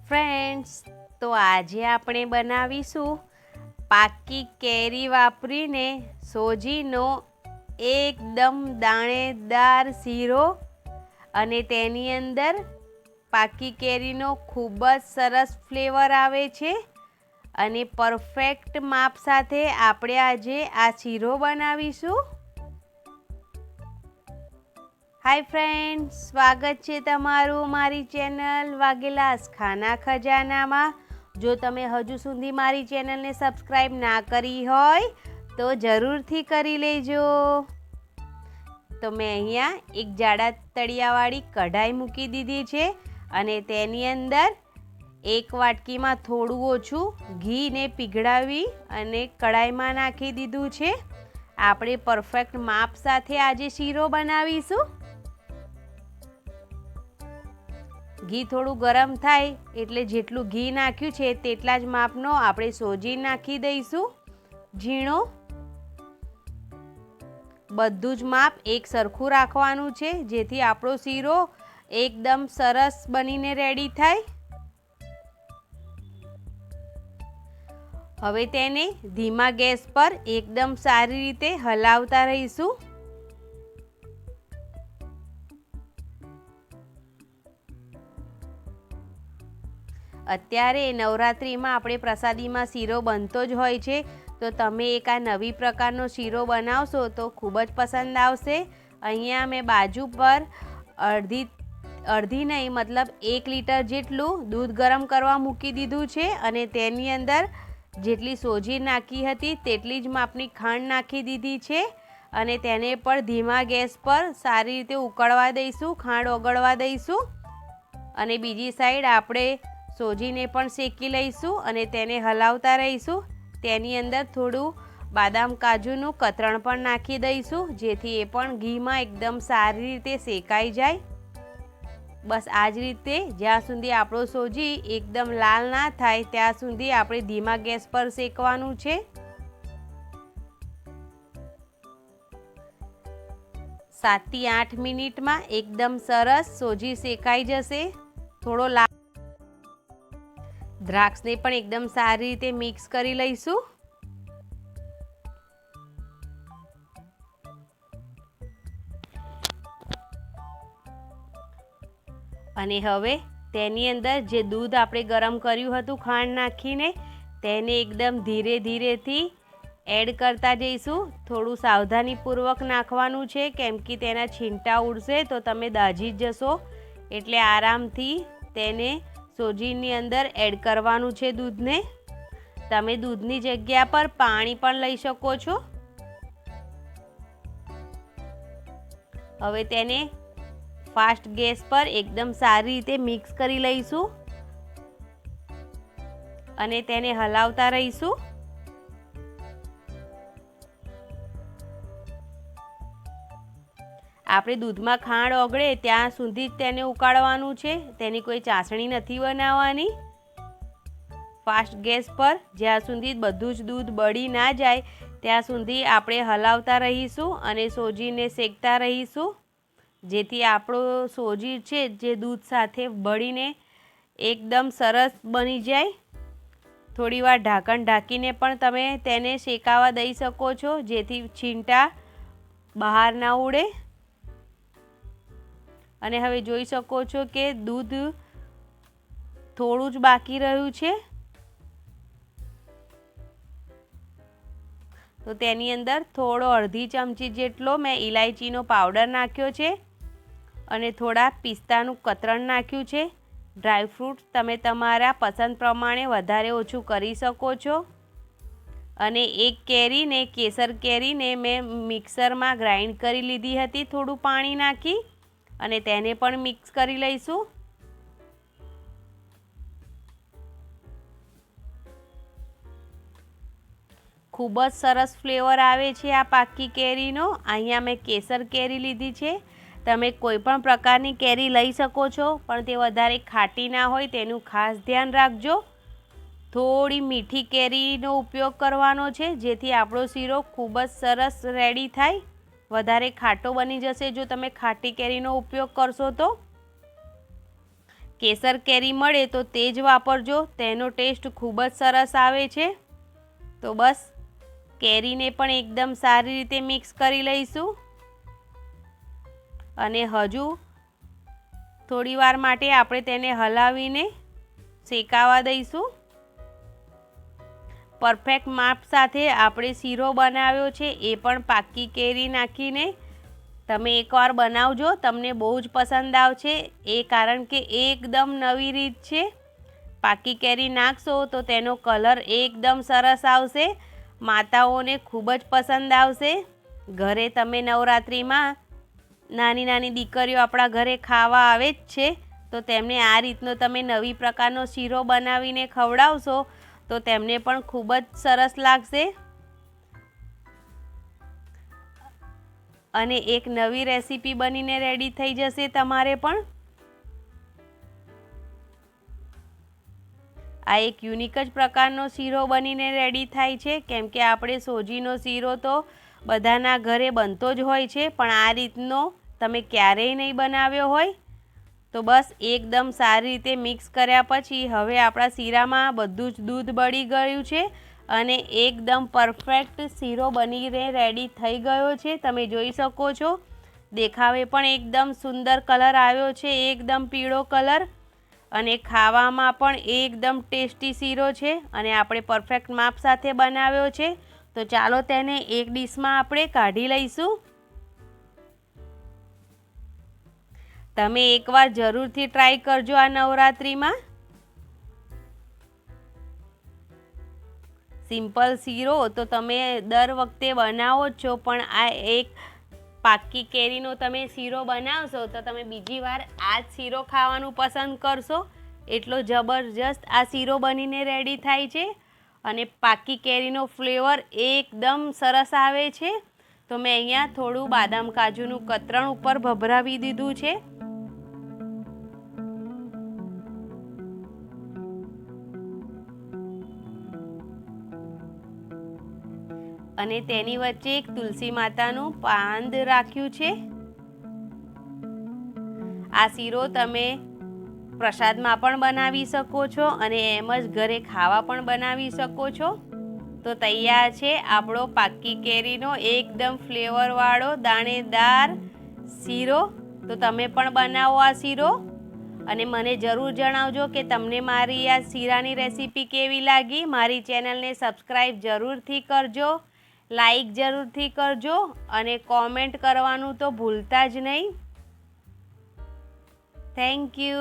Friends, તો આજે આપણે બનાવીશું પાકી કેરી વાપરીને સોજીનો એકદમ દાણેદાર શીરો અને તેની અંદર પાકી કેરીનો ખૂબ જ સરસ ફ્લેવર આવે છે અને પરફેક્ટ માપ સાથે આપણે આજે આ શીરો બનાવીશું. હાય ફ્રેન્ડ્સ, સ્વાગત છે તમારું મારી ચેનલ વાઘેલાસ ખાના ખજાનામાં. જો તમે હજુ સુધી મારી ચેનલને સબસ્ક્રાઈબ ના કરી હોય તો જરૂરથી કરી લેજો. તો મેં અહીંયા એક જાડા તળિયાવાળી કઢાઈ મૂકી દીધી છે અને તેની અંદર એક વાટકીમાં થોડું ઓછું ઘીને પીગળાવી અને કઢાઈમાં નાખી દીધું છે. આપણે પરફેક્ટ માપ સાથે આજે શીરો બનાવીશું. ઘી થોડું ગરમ થાય એટલે જેટલું ઘી નાખ્યું છે તેટલા જ માપનો આપણે સોજી નાખી દઈશું. ઝીણો બધું જ માપ એક સરખું રાખવાનું છે જેથી આપણો શીરો એકદમ સરસ બનીને રેડી થાય. હવે તેને ધીમા ગેસ પર એકદમ સારી રીતે હલાવતા રહીશું. અત્યારે નવરાત્રિમાં આપણે પ્રસાદીમાં શીરો બનતો જ હોય છે, તો તમે એક આ નવી પ્રકારનો શીરો બનાવશો તો ખૂબ જ પસંદ આવશે. અહીંયા મેં બાજુ પર અડધી નહીં મતલબ 1 લીટર જેટલું દૂધ ગરમ કરવા મૂકી દીધું છે અને તેની અંદર જેટલી સોજી નાખી હતી તેટલી જ માપની ખાંડ નાખી દીધી છે અને તેને પણ ધીમા ગેસ પર સારી રીતે ઉકળવા દઈશું, ખાંડ ઓગળવા દઈશું. અને બીજી સાઈડ આપણે સોજીને પણ શેકી લઈશું અને તેને હલાવતા રહીશું. તેની અંદર થોડું બાદામ કાજુનું કતરણ પણ નાખી દઈશું જેથી એ પણ ઘીમાં એકદમ સારી રીતે શેકાઈ જાય. બસ આ જ રીતે જ્યાં સુધી આપણો સોજી એકદમ લાલ ના થાય ત્યાં સુધી આપણે ધીમા ગેસ પર શેકવાનું છે. 7 થી 8 મિનિટમાં એકદમ સરસ સોજી શેકાઈ જશે. થોડો દ્રાક્ષને પણ એકદમ સારી રીતે મિક્સ કરી લઈશું. અને હવે તેની અંદર જે દૂધ આપણે ગરમ કર્યું હતું ખાંડ નાખીને તેને એકદમ ધીરે ધીરેથી એડ કરતા જઈશું. થોડું સાવધાનીપૂર્વક નાખવાનું છે કેમ કે તેના છીંટા ઉડશે તો તમે દાઝી જ જશો, એટલે આરામથી તેને સોજીની અંદર એડ કરવાનું છે દૂધને. તમે દૂધની જગ્યા પર પાણી પણ લઈ શકો છો. હવે તેને ફાસ્ટ ગેસ પર એકદમ સારી રીતે મિક્સ કરી લઈશું અને તેને હલાવતા રહીશું. આપણે દૂધમાં ખાંડ ઓગળે ત્યાં સુધી જ તેને ઉકાળવાનું છે, તેની કોઈ ચાસણી નથી બનાવવાની. ફાસ્ટ ગેસ પર જ્યાં સુધી બધું જ દૂધ બળી ના જાય ત્યાં સુધી આપણે હલાવતા રહીશું અને સોજીને શેકતા રહીશું જેથી આપણો સોજી છે જે દૂધ સાથે બળીને એકદમ સરસ બની જાય. થોડીવાર ઢાંકણ ઢાંકીને પણ તમે તેને શેકાવા દઈ શકો છો જેથી છીંટા બહાર ના ઉડે. અને હવે જોઈ શકો છો કે દૂધ થોડું જ બાકી રહ્યું છે, તો તેની અંદર થોડો અડધી ચમચી જેટલો મેં ઇલાયચીનો પાવડર નાખ્યો છે અને થોડા પિસ્તાનું કતરણ નાખ્યું છે. ડ્રાયફ્રૂટ્સ તમે તમારા પસંદ પ્રમાણે વધારે ઓછું કરી શકો છો. અને એક કેરીને કેસર કેરીને મેં મિક્સરમાં ગ્રાઇન્ડ કરી લીધી હતી થોડું પાણી નાખી અને તેને પણ મિક્સ કરી લઈશું. ખૂબ જ સરસ ફ્લેવર આવે છે આ પાકી કેરીનો. અહીંયા મેં કેસર કેરી લીધી છે. તમે કોઈ પણ પ્રકારની કેરી લઈ શકો છો પણ તે વધારે ખાટી ના હોય તેનું ખાસ ધ્યાન રાખજો. થોડી મીઠી કેરીનો ઉપયોગ કરવાનો છે જેથી આપણો શીરો ખૂબ જ સરસ રેડી થાય. વધારે ખાટો બની જશે જો તમે ખાટી કેરીનો ઉપયોગ કરશો તો. કેસર કેરી મળે તો તે જ વાપરજો, તેનો ટેસ્ટ ખૂબ જ સરસ આવે છે. તો બસ કેરીને પણ એકદમ સારી રીતે મિક્સ કરી લઈશું અને હજુ થોડી વાર માટે આપણે તેને હલાવીને શેકાવા દઈશું. પરફેક્ટ માપ સાથે આપણે શીરો બનાવ્યો છે, એ પણ પાકી કેરી નાખીને. તમે એકવાર બનાવજો, તમને બહુ જ પસંદ આવશે. એ કારણ કે એકદમ નવી રીત છે. પાકી કેરી નાખશો તો તેનો કલર એકદમ સરસ આવશે, માતાઓને ખૂબ જ પસંદ આવશે. ઘરે તમે નવરાત્રિમાં નાની નાની દીકરીઓ આપણા ઘરે ખાવા આવે જ છે, તો તેમને આ રીતનો તમે નવી પ્રકારનો શીરો બનાવીને ખવડાવશો તો તેમને પણ ખૂબ જ સરસ લાગશે અને એક નવી રેસીપી બનીને રેડી થઈ જશે તમારે પણ. આ એક યુનિક જ પ્રકારનો શીરો બનીને રેડી થાય છે, કેમ કે આપણે સોજીનો શીરો તો બધાના ઘરે બનતો જ હોય છે, પણ આ રીતનો તમે ક્યારેય નહીં બનાવ્યો હોય. તો બસ એકદમ સારી રીતે મિક્સ કર્યા પછી હવે આપણા શીરામાં બધું જ દૂધ બળી ગયું છે અને એકદમ પરફેક્ટ શીરો બનીને રેડી થઈ ગયો છે. તમે જોઈ શકો છો, દેખાવે પણ એકદમ સુંદર કલર આવ્યો છે, એકદમ પીળો કલર, અને ખાવામાં પણ એકદમ ટેસ્ટી શીરો છે અને આપણે પરફેક્ટ માપ સાથે બનાવ્યો છે. તો ચાલો તેને એક ડીશમાં આપણે કાઢી લઈશું. તમે એકવાર જરૂરથી ટ્રાય કરજો આ નવરાત્રિમાં. સિમ્પલ શીરો તો તમે દર વખતે બનાવો જ છો, પણ આ એક પાકી કેરીનો તમે શીરો બનાવશો તો તમે બીજી વાર આ જ શીરો ખાવાનું પસંદ કરશો. એટલો જબરજસ્ત આ શીરો બનીને રેડી થાય છે અને પાકી કેરીનો ફ્લેવર એકદમ સરસ આવે છે. તો મેં અહીંયા થોડું બાદામ કાજુનું કતરણ ઉપર ભભરાવી દીધું છે. અને તેની વચ્ચે એક તુલસી માતાનું પાંદ રાખ્યું છે. આ શીરો તમે પ્રસાદમાં પણ બનાવી શકો છો અને એમ જ ઘરે ખાવા પણ બનાવી શકો છો. તો તૈયાર છે આપણો પાકી કેરીનો એકદમ ફ્લેવરવાળો દાણેદાર શીરો. તો તમે પણ બનાવો આ શીરો અને મને જરૂર જણાવજો કે તમને મારી આ શીરાની રેસીપી કેવી લાગી. મારી ચેનલને સબસ્ક્રાઈબ જરૂરથી કરજો, લાઈક જરૂરથી કરજો અને કોમેન્ટ કરવાનું તો ભૂલતા જ નહીં. Thank you.